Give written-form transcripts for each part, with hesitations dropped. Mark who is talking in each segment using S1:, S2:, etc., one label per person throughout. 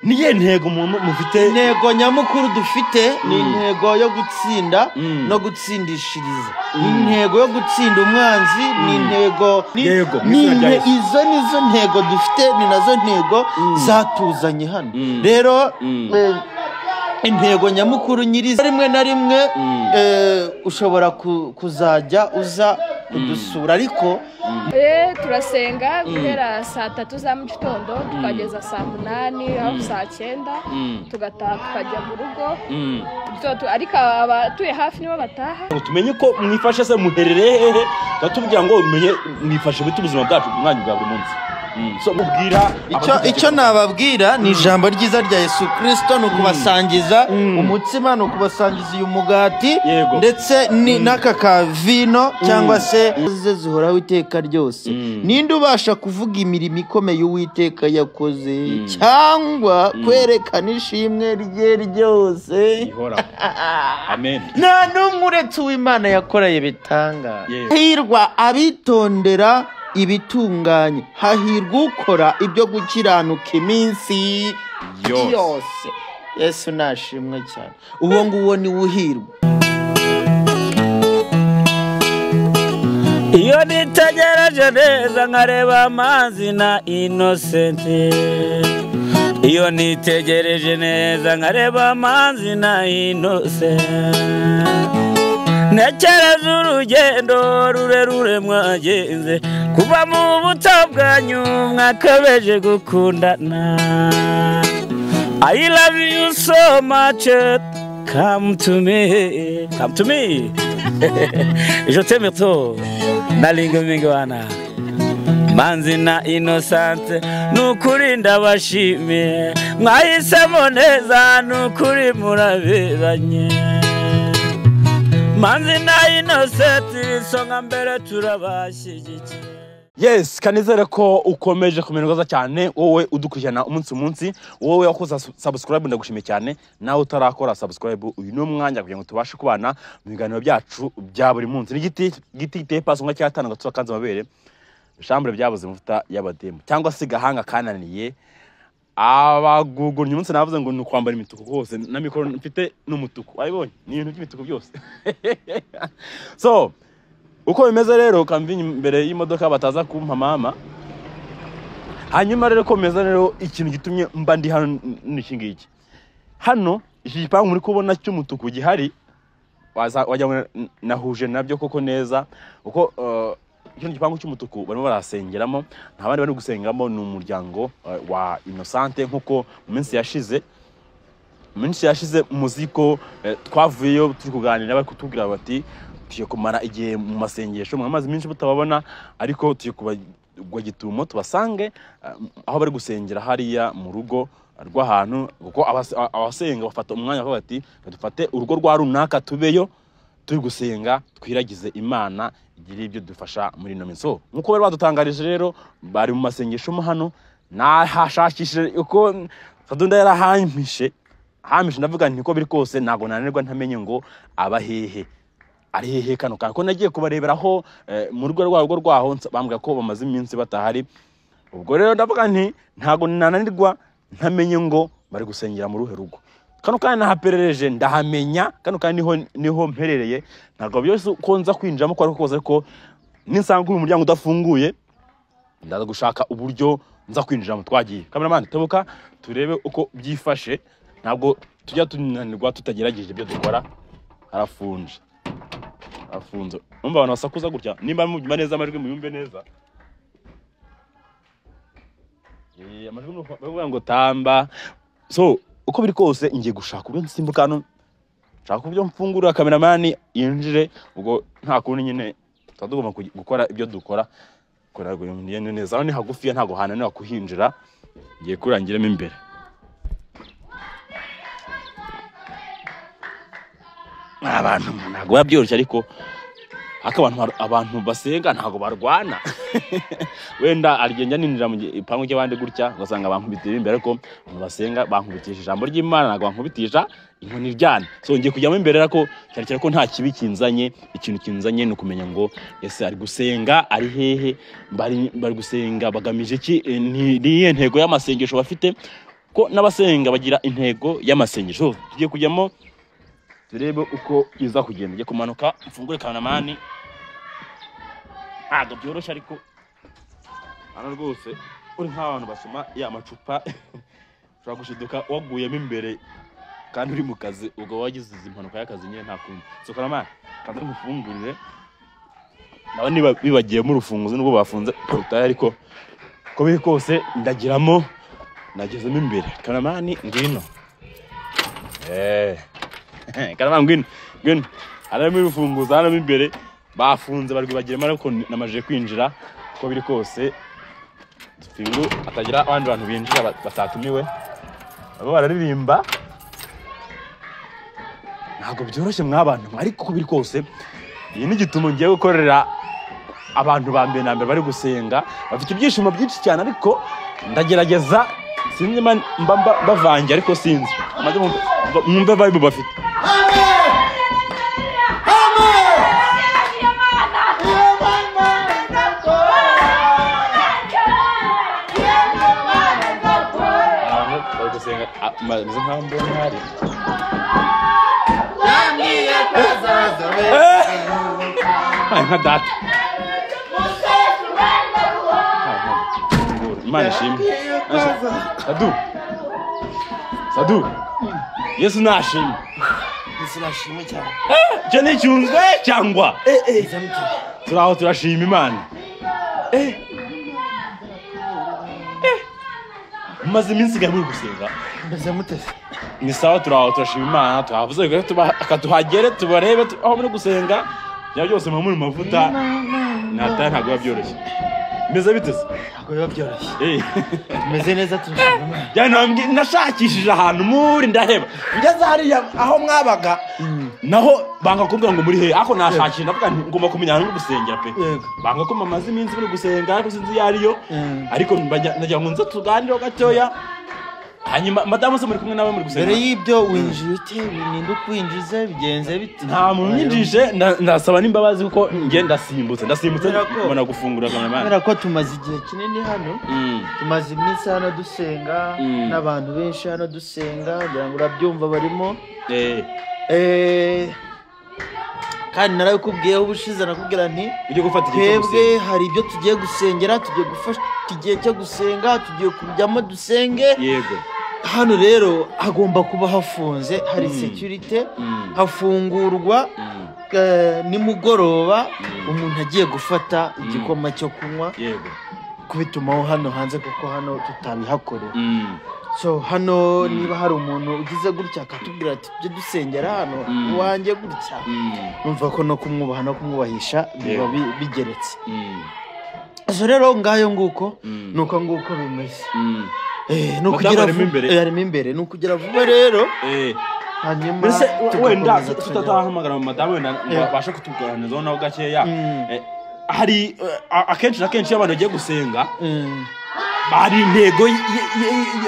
S1: niye ntego mufite
S2: intego nyamukuru dufite ni intego yo gutsinda no gutsindishiriza ni intego yo gutsinda umwanzi ni intego izo nizo ntego dufite ni nazo ntego zatuzanye hano rero intego nyamukuru nyiriza rimwe na rimwe ushobora kuzajya uza kudusura ariko
S3: turasenga guhera saa 3 za mu gitondo tukageza saa 8 aho saa 9 tugataha tukajya mu rugo ariko abatuye hafi nibo bataha
S1: tumenye ko mwifashe se muherereye hehe batubwira ngo umenye mwifashe bite ubuzima bwacu umwanya bwa buri munsi so mubwira
S2: icyo nababwira ni ijambo ryiza rya Yesu Kristo no kubasangiza umutsima no kubasangiza uyu mugati ndetse n'aka kavino cyangwa se zihoraho iteka ryose ninde ubasha kuvuga imirimo ikomeye Uwiteka yakoze cyangwa kwerekana ishimwe rye ryose
S1: amen
S2: nta n'umwe uretse uw'Imana yakoreye bitanga hirwa abitondera ibitunganye hahirwa ukora ibyo gukiranuka iminsi yose Yesu nashimwe cyane uwo nguwo ni uhirwa
S4: iyo nitegereje neza nkareba amazi na Innocent iyo nitegereje neza nkareba amazi na Innocent nekereza urugendo rurerure mwagenze kuva mu buto bwanyu mwakabeje gukundana I love you so much come to me je t'aime trop nalinga mingi wana manzi na Innocent nukuri ndabashimiye mwahisemo neza nukuri muraberanye manzi na Innocent songa mbere turabashyigikiye
S1: yes kanizere ko ukomeje kumererwa cyane wowe udukurikirana umunsi wowe wakoze subscribe ndagushimiye cyane nawe utarakora subscribe uyu no mwanya kugira ngo tubashe kubana mu biganiro byacu bya buri munsi n'igiti tepaso nka cyatanga gatura kanza mabere shambure byabuze mufuta y'abademo cyangwa se gahanga kananiye abagugura uyu munsi navuze ngo nukwambara imituku hose na mikoro mfite n'umutuku ayibonye ni ibintu by'imituku byose so uko bimeze rero kamvinye imbere y'imodoka bataza kumpa mama hanyuma rero komeza rero ikintu gitumye mba ndi hano n'ikingiki hano iki gipangu muri kubona cy'umutuku gihari wajya nahuje nabyo koko neza uko ikintu gipangu cy'umutuku barimo barasengeramo nta bandi bari gusengamo ni umuryango wa Innocent nkuko mu minsi yashize muziko twavuyeyo turi kuganira bari kutubwira bati tuye kumara igihe mu masengesho mwamazi minshi butababona ariko tuye kubagwa gitumo tubasange aho bari gusengera hariya mu rugo rw'ahantu kuko abasenga bafata umwanya bakavuga ati dufate urugo rwa runaka tubeyo turi gusenga twiragize Imana igira ibyo dufasha muri no minsi nkuko bari badutangarije rero bari mu masengesho mo hano nahashakishije uko Sadunda yarahamishe ndavuga nti ko biri kose nago nanirwa ntamenye ngo abahehe ari hehe kano ko nagiye kubareberaho mu rugo rwaho bambwa ko bamaze iminsi batahari ubwo rero ndavuga nti ntago nananirwa ntamenye ngo bari gusengera mu ruhe rugo kano kandi nahaperereje ndahamenya kano kandi niho mperereye ntago byose ko nza kwinjamo ko ariko ninsanga uyu muryango udafunguye ndaza gushaka uburyo nza kwinjiramo twagiye cameraman tabuka turebe uko byifashe ntabwo tujya tunanirwa tutagerageje ibyo dukora harafunje umva abantu basakuza gutya nimba mujya neza amajwi muyumve neza amajwi bavuga ngo tamba so uko biri kose ngiye gushaka ubwo nsimbuka hano nshaka ubyo mfungura cameraman yinjire ubwo nta kuntu nyine tugomba gukora ibyo dukora kora ngo yene neza aho ni hagufiya ntago hananiwe kuhinjira ngiye kurangiramo imbere abantu ntago babyoroshye ariko abantu basenga ntago barwana wenda arigenda ninjira mu ipangu cy'abandi gutya ugasanga bankubitira imbere ariko basenga bankubitisha ijambo ry'Imana ntago bankubitisha inkoni ryane so ngiye kujyamo imbere ariko cyane ko nta kibi kinzanye ikintu kinzanye no kumenya ngo ese ari gusenga ari hehe bari gusenga bagamije iki ni ntego y'amasengesho bafite ko n'abasenga bagira intego y'amasengesho. Tugiye kujyamo turebe uko iza kugenda. Ngiye kumanuka mfungure kanamani. Ntabwo byoroshye ariko hano rwose uri nk'abantu basoma ya macupa ushobora gushiduka waguyemo imbere kandi uri mu kazi ubwo wagize impanuka y'akazi nyine nta kundi. So kanamani kandi mufungurire nawe niba bibagiyemo urufunguzo nubwo bafunze porutaye ariko ko biri kose ndagiramo nagezemo imbere. Kanamani ngwino. Kanamani ngwino. Harimo urufunguzo hano imbere bafunze barwibagiremo ariko namajije kwinjira ko biri kose Fingu atagira abandi bantu binjira batatumiwe abo bararirimba. Ntabwo byoroshye mwabantu ariko ko biri kose iyi ni gitumo ngiye gukorera abantu ba mbere na mbere bari gusenga bafite ibyishimo byinshi cyane ariko ndagerageza sinzi mba bavange ariko sinzi mwumve vibe bafite. Meze nkaho mbona hari nka data Imana ishimwe. Sadu Yesu nashimwe.
S2: Yesu nashimwe cyane.
S1: Cyo ni cyunzwe cyangwa turaho turashima Imana. Maze iminsi gahe muri gusenga
S2: mbese mutese
S1: ni sawa turaho turashima Imana twavuze ko akatuhagere tubarebe aho muri gusenga bya byose mu mavuta nataya ntabwo byoroshye. Meze bitese
S2: ntabwo biba byoroshye. Meze neza turashima
S1: Imana. Nashakishije ahantu muri ndaheba ngeze hariya aho mwabaga naho banga kumbwira ngo muri he ako nashakishije ndavuga ngomba kumenya ahantu gusengera pe. Banga ko mamaze iminsi muri gusenga ariko sinzi yariyo ariko nagira ngo nze tuganire gatoya. Hanyuma madamu se muri kumwe nawe muri gusenga.
S2: Mbere y'ibyo winjiye ute bininde kwinjiza bigenze bite?
S1: Nta muntu nyinjije ndasaba n'imbabazi kuko nge ndasimbutse mbona gufungura Kanamani.
S2: Kubera ko tumaze igihe kinini hano tumaze iminsi hano dusenga n'abantu benshi hano dusenga ngira ngo urabyumva barimo kandi narabikubwiyeho ubushize nakubwira nti
S1: ujye gufata igihe cyo
S2: twebwe hari ibyo tugiye gusengera tugiye gufata igihe cyo gusenga tugiye kujyamo dusenge.
S1: Yego.
S2: Hano rero hagomba kuba hafunze hari security hafungurwa nimugoroba umuntu agiye gufata igikoma cyo kunywa.
S1: Yego.
S2: Kubitumaho hano hanze kuko hano tutabihakorera. So hano niba hari umuntu ugize gutya akatubwira ati byo dusengera hano wanjye gutya numva ko no kumwubaha no kumwubahisha biba bigeretse. So rero ngayo nguko nuko nguko bimeze. No kugira yarimo imbere no kugira vuba rero hanyuma
S1: wenda tutatahamagara mu madamu wenda basha kutuganirizaho naho gakeya. Hari akenshi abantu bagiye gusenga hari intego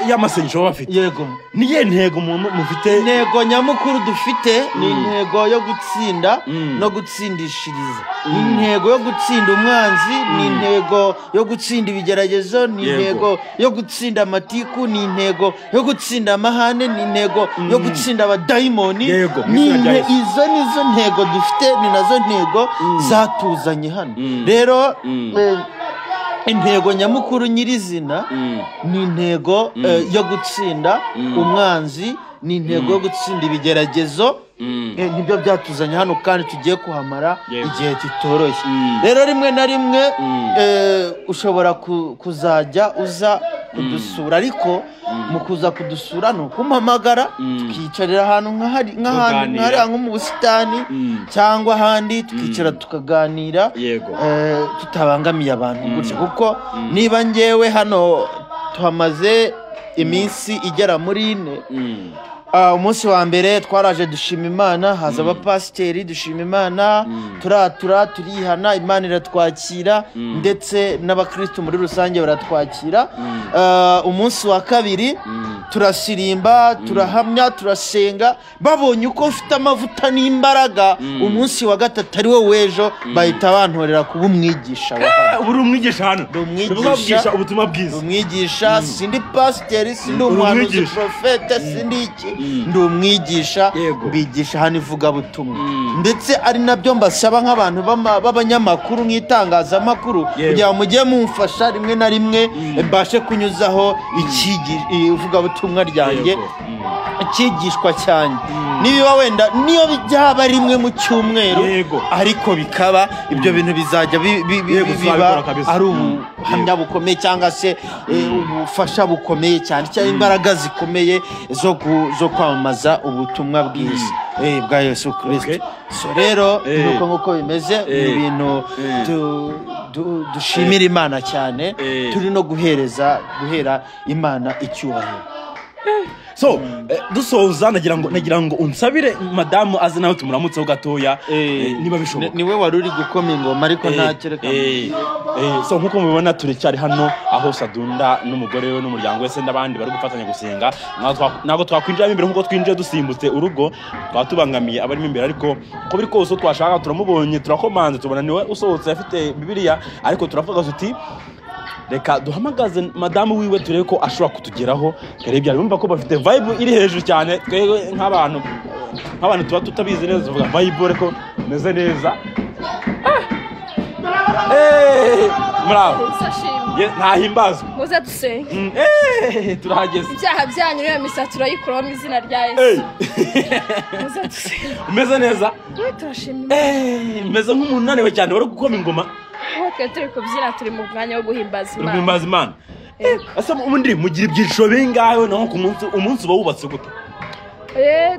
S1: y'amasengesho bafite.
S2: Yego.
S1: Niye ntego umuntu mufite?
S2: Intego nyamukuru dufite ni intego yo gutsinda no gutsindishiriza. Ni intego yo gutsinda umwanzi, ni intego yo gutsinda ibigeragezo, ni intego yo gutsinda amatiku, ni intego yo gutsinda amahane, ni intego yo gutsinda abadayimoni. Izo nizo ntego dufite, ni nazo ntego zatuzanye hano. Rero intego nyamukuru nyirizina ni intego yo gutsinda umwanzi, ni intego yo gutsinda ibigeragezo. Nibyo byatuzanye hano kandi tugiye kuhamara igihe kitoroshye. Rero rimwe na rimwe ushobora kuzajya uza kudusura ariko mu kuza kudusura no kumpamagara tukicarira ahantu nk'ahari nko mu busitani cyangwa ahandi tukicara tukaganira tutabangamiye abantu gutya kuko niba ngewe hano tuhamaze iminsi igera muri 4 umunsi wa mbere twaraje dushima Imana, haza abapasiteri dushima Imana, turatura turihana, Imana iratwakira ndetse n'abakristo muri rusange baratwakira. Umunsi wa kabiri turasirimba, turahamya, turasenga, babonye uko ufite amavuta n'imbaraga. Umunsi wa gatatu ari wo wejo bahita bantorera kuba umwigisha
S1: uri umwigisha hano,
S2: umwigisha
S1: ubutumwa bwiza,
S2: umwigisha sindi pasiteri, sindi umuhanuzi profete, sindi iki, ndi umwigisha, bigisha hano ivugabutumwa. Ndetse ari nabyo mbasaba nk'abantu b'abanyamakuru nk'itangazamakuru, kugira ngo mujye mumfasha rimwe na rimwe mbashe kunyuzaho ivugabutumwa ryanjye, ikigishwa cyane. Niba wenda niyo byaba rimwe mu cyumweru, ariko bikaba ibyo bintu bizajya biba ari ubuhamya bukomeye cyangwa se ubufasha bukomeye cyane, cyangwa imbaraga zikomeye zo kwamamaza ubutumwa bwiza bwa Yesu Kristo. So rero nuko bimeze, ibintu dushimira Imana cyane, turi no guhera Imana icyubahiro.
S1: So dusoza nagira ngo unsabire madamu aze nawe tumuramutseho gatoya, niba bishoboka.
S2: Niwe wari uri gukoma ingoma ariko ntakerekana.
S1: So nkuko mubibona turicyari hano aho Sadunda n'umugore we n'umuryango wese n'abandi bari gufatanya gusenga. Ntabwo twakwinjira imbere nkuko twinjiye dusimbutse urugo, twatubangamiye abarimo imbere, ariko ko biri kose twashaka turamubonye, turakomanze, tubona niwe usohotse afite Bibiliya, ariko turavuga tuti reka duhamagaze madamu wiwe turebe ko ashobora kutugeraho. Karebye arumva ko bafite vibe iri hejuru cyane, twebwe nk'abantu tuba tutabizi neza tuvuga vibe ariko meze neza. Bravo. Ntahimbaza.
S3: Muze dusenge.
S1: Turahageze.
S3: Ibyaha byanyu niyo misa turayikuraho mu izina rya Yesu. Muze dusenge. Umeze
S1: neza?
S3: Turashimira.
S1: Meze nk'umuntu unaniwe cyane wari gukoma ingoma.
S3: Okay, turi kubyina, turi mu mwanya wo guhimbaza Imana.
S1: Guhimbaza Imana. Asa ubundi mugira ibyiciro bingahe naho ku umunsi bawubatse gute?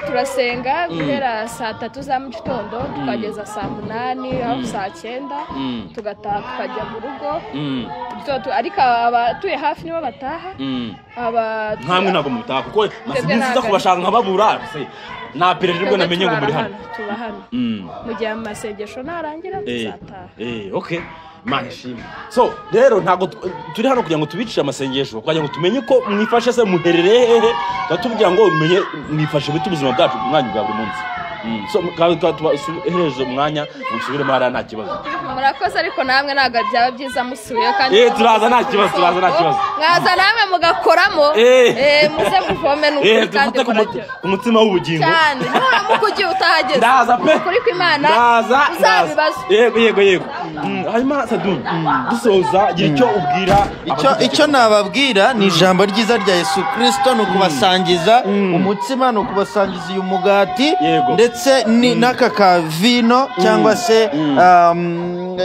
S3: Turasenga guhera saa 3 za mu gitondo tukageza saa 8 aho saa 9 tugataha tukajya mu rugo. Ariko abatuye hafi nibo bataha.
S1: Nkamwe ntabwo mutaha kuko nasize kubashaka nkababura. Nta perejwe bwo namenye ngo muri hano.
S3: Tuba hano. Mu gihe amasengesho narangira tuzataha.
S1: Okay. Imana ishimwe. So rero ntago turi hano kugira ngo tubicishe amasengesho, kugira ngo tumenye ko mwifashe se muherereye hehe, tatubwira ngo umenye mwifashe bitu ubuzima bwacu umwanya bwa buri munsi. So tubahereje umwanya musubire mara nta kibazo.
S3: Murakoze ariko namwe naga byaba byiza musubiye kandi
S1: turaza nta kibazo.
S3: Mwaza namwe mugakoramo muze muvome n'ukuri kandi
S1: umutima w'ubugingo
S3: cyane mukugiye utahageze.
S1: Ndaza pe
S3: kuri ko Imana uzabibazo.
S1: Yego. Hanyuma Sadunda dusoza gira icyo ubwira.
S2: Icyo nababwira ni ijambo ryiza rya Yesu Kristo, no kubasangiza umutsima, no kubasangiza uyu mugati ndetse n'aka kavino cyangwa se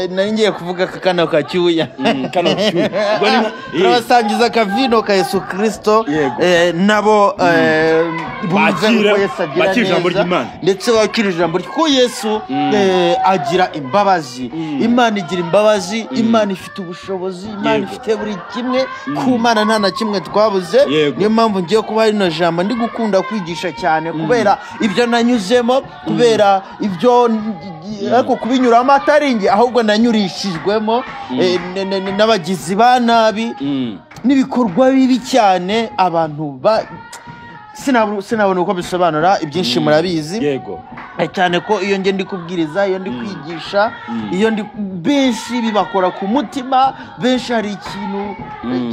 S2: nari ngiye kuvuga kakana ka cyuya. Turabasangiza akavino ka Yesu Kristo, nabo
S1: bakira ijambo ry'Imana
S2: ndetse bakira ijambo ko Yesu agira imbabazi. Imana igira imbabazi, Imana ifite ubushobozi, Imana ifite buri kimwe. Ku Mana nta na kimwe twabuze. Niyo mpamvu ngiye kuba rino jambo ndi gukunda kwigisha cyane, kubera ibyo nanyuzemo, kubera ibyo ariko kubinyuramo atari nge, ahubwo nanyurishijwemo n'abagizi ba nabi n'ibikorwa bibi cyane. Abantu sinabona uko bisobanura, ibyinshi murabizi cyane ko iyo nge ndi kubwiriza, iyo ndi kwigisha, iyo ndi benshi bibakora ku mutima, benshi hari ikintu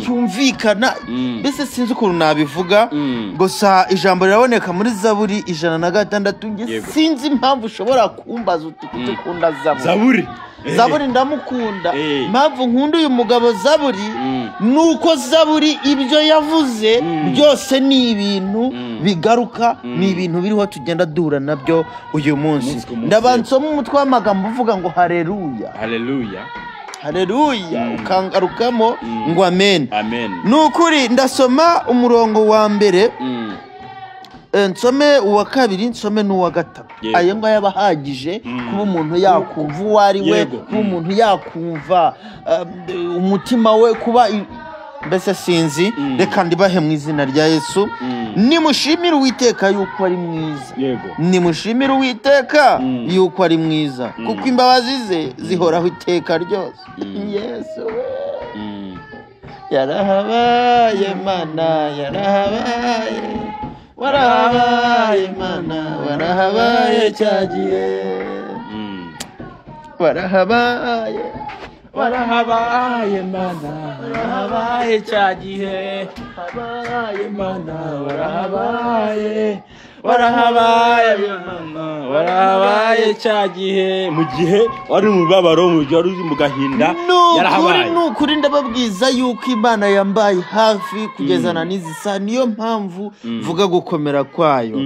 S2: cyumvikana, mbese sinzi ukuntu nabivuga. Gusa ijambo riraboneka muri Zaburi 106. Nge sinzi impamvu ushobora kumbaza uti ukunda Zaburi ndamukunda. Impamvu nkunda uyu mugabo Zaburi nuko Zaburi ibyo yavuze byose ni ibintu bigaruka, ni ibintu biriho tugenda duhura nabyo uyu munsi. Ndabansoma umutwe w'amagambo uvuga ngo haleluya, ukangarukamo ngo amen. Nukuri ndasoma umurongo wa mbere, nsome uwa kabiri, nsome n'uwa gatatu. Ayo ngaya abahagije kuba umuntu yakumva uwo ari we, kuba umuntu yakumva umutima we, kuba mbese sinzi reka ndibahe mu izina rya Yesu nimushimire Uwiteka yuko ari mwiza nimushimire Uwiteka yuko ari mwiza kuko imbabazi ze zihoraho iteka ryose Yesu yarahabaye mana yarahabaye warahabaye mana warahabaye cyagiye warahabaye
S1: mana warahabaye cyagihe warahabaye mana warahabaye cyagihe mu gihe wari mu bibabaro mu gihe wari mu gahinda yarahabaye
S2: nukuri ndababwiza yuko Imana yambaye hafi kugezana n'izisa niyo mpamvu vuga gukomera kwayo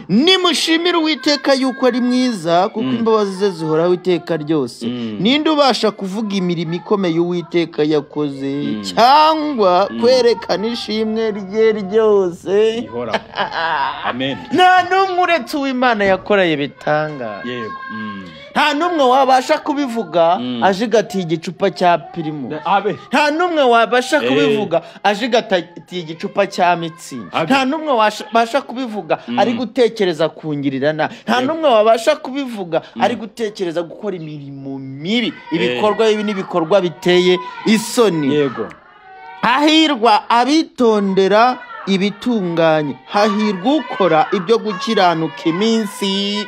S2: nimushimire Uwiteka yuko ari mwiza kuko imbabazi ze zihoraho iteka ryose ninde ubasha kuvuga imirimo ikomeye Uwiteka yakoze cyangwa kwerekana ishimwe rye ryose
S1: amen
S2: nta n'umwe uretse uw'Imana yakoreye bitanga
S1: yego
S2: nta n'umwe wabasha kubivuga ajigatiye igicupa cya Primus nta n'umwe wabasha kubivuga ajigatiye igicupa cya Mitsingi nta n'umwe wabasha kubivuga ari gutekereza kungirira nta n'umwe wabasha kubivuga ari gutekereza gukora imirimo mibi ibikorwa ibi n'ibikorwa biteye isoni
S1: yego
S2: hahirwa abitondera ibitunganye hahirwa ukora ibyo gukiranuka iminsi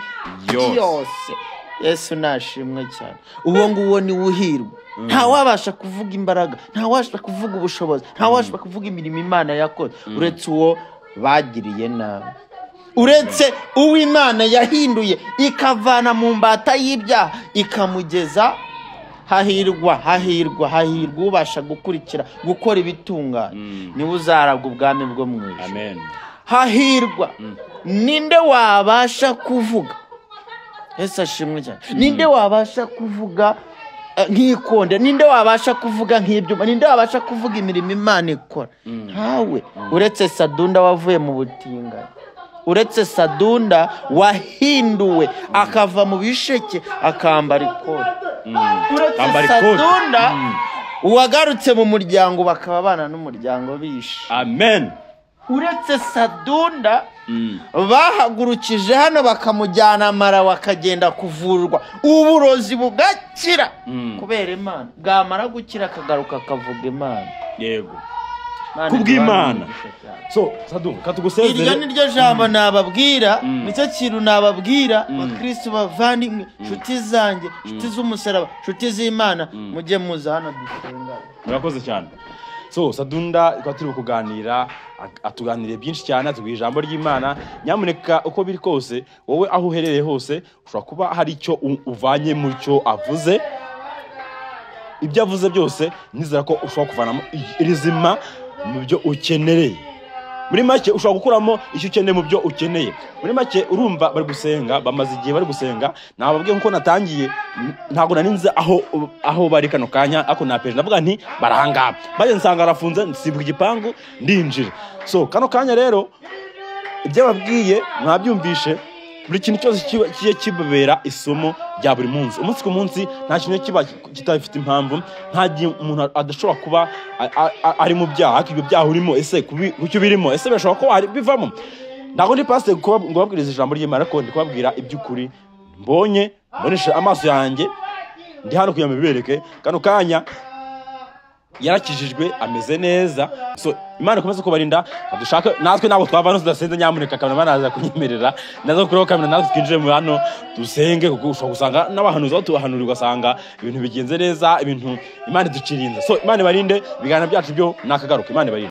S2: yose Yesu nashimwe cyane uwo nguwo ni uhirwa nta wabasha kuvuga imbaraga nta wabasha kuvuga ubushobozi nta wabasha kuvuga imirimo Imana yakoze uretse uwo bagiriye nabi uretse uw'Imana yahinduye ikavana mu mbata y'ibyaha ikamugeza hahirwa ubasha gukurikira gukora ibitunganye niwe uzarabwa ubwami bwo mu ijuru
S1: amen
S2: hahirwa ninde wabasha kuvuga Yesu ashimwe cyane ninde wabasha kuvuga nk'ikonde ninde wabasha kuvuga nk'ibyuma ninde wabasha kuvuga imirimo Imana ikora ntawe uretse Sadunda wavuye mu butinganyi uretse Sadunda wahinduwe akava mu bisheke akambara ikoti uretse Sadunda uwagarutse mu muryango bakaba abana n'umuryango bishe
S1: amen
S2: uretse Sadunda bahagurukije hano bakamujyana amara wakagenda kuvurwa uburozi bugakira kubera Imana bwamara gukira akagaruka akavuga Imana
S1: yego kubw'Imana so Sadunda katugusezere
S2: iryo niryo jambo nababwira nicyo kintu nababwira abakristo bavandimwe nshuti zanjye nshuti z'umusaraba nshuti z'Imana mujye muza hano dusenga
S1: murakoze cyane so Sadunda kwa turi kuganira atuganiriye byinshi cyane atubwira ijambo ry'Imana nyamuneka uko biri kose wowe aho uherereye hose ushobora kuba hari icyo uvanye mu cyo avuze ibyo avuze byose nizera ko ushobora kuvanamo irizima mu byo ukenereye muri make ushobora gukuramo icyo ukeneye mu byo ukeneye muri make urumva bari gusenga bamaze igihe bari gusenga nababwiye nkuko natangiye ntago naninze aho bari kano kanya ako napeje navuga nti barahanga baje nsanga arafunze nsibuka igipangu ndinjira so kano kanya rero ibyo babwiye mwabyumvishe buri kintu cyose kiye kibabera isomo rya buri munsi umunsi ku munsi nta kintu kiba kitafite impamvu nta gihe umuntu adashobora kuba ari mu byaha ibyo byaha urimo ese kucyo birimo ese birashobora ko ari bivamo ntago ndi pastor ngo babwirize ijambo ry'Imana ariko ndi kubabwira iby'ukuri mbonesha amaso yanjye ndi hano kugira bibereke kano kanya yarakijijwe ameze neza so Imana ikomeze kubarinda dushaka natwe nabo twava no tudasenze nyamuneka kamera banaza kunyemerera nazo kuri kamera natwe twinjire mu hano dusenge kuko ushobora gusanga n'abahanuzi aho tubahanurirwa asanga ibintu bigenze neza ibintu Imana iducirinze so Imana ibarinde bigana byacu byo nakagaruka Imana ibarinde